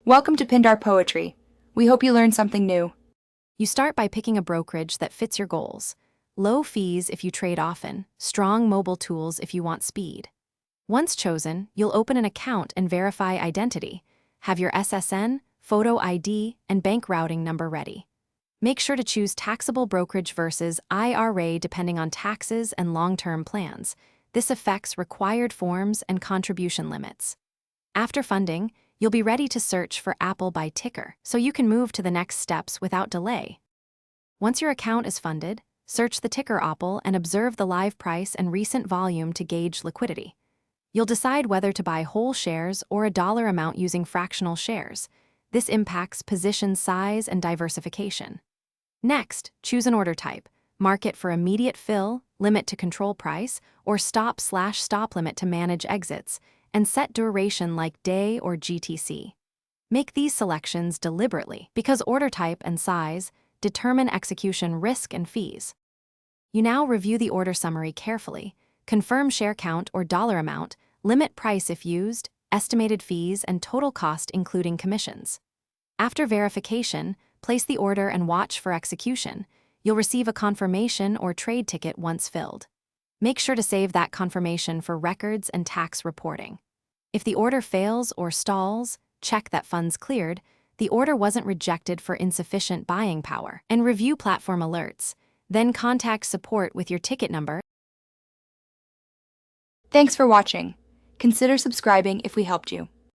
Welcome to Pindar Poetry. We hope you learned something new. You start by picking a brokerage that fits your goals. Low fees if you trade often, strong mobile tools if you want speed. Once chosen, you'll open an account and verify identity. Have your SSN, photo ID, and bank routing number ready. Make sure to choose taxable brokerage versus IRA depending on taxes and long-term plans. This affects required forms and contribution limits. After funding, you'll be ready to search for Apple by ticker, so you can move to the next steps without delay. Once your account is funded, search the ticker Apple and observe the live price and recent volume to gauge liquidity. You'll decide whether to buy whole shares or a dollar amount using fractional shares. This impacts position size and diversification. Next, choose an order type. Market for immediate fill, limit to control price, or stop/stop limit to manage exits, and set duration like day or GTC. Make these selections deliberately because order type and size determine execution risk and fees. You now review the order summary carefully, confirm share count or dollar amount, limit price if used, estimated fees, and total cost including commissions. After verification, place the order and watch for execution. You'll receive a confirmation or trade ticket once filled. Make sure to save that confirmation for records and tax reporting. If the order fails or stalls, check that funds cleared, the order wasn't rejected for insufficient buying power, and review platform alerts. Then contact support with your ticket number. Thanks for watching. Consider subscribing if we helped you.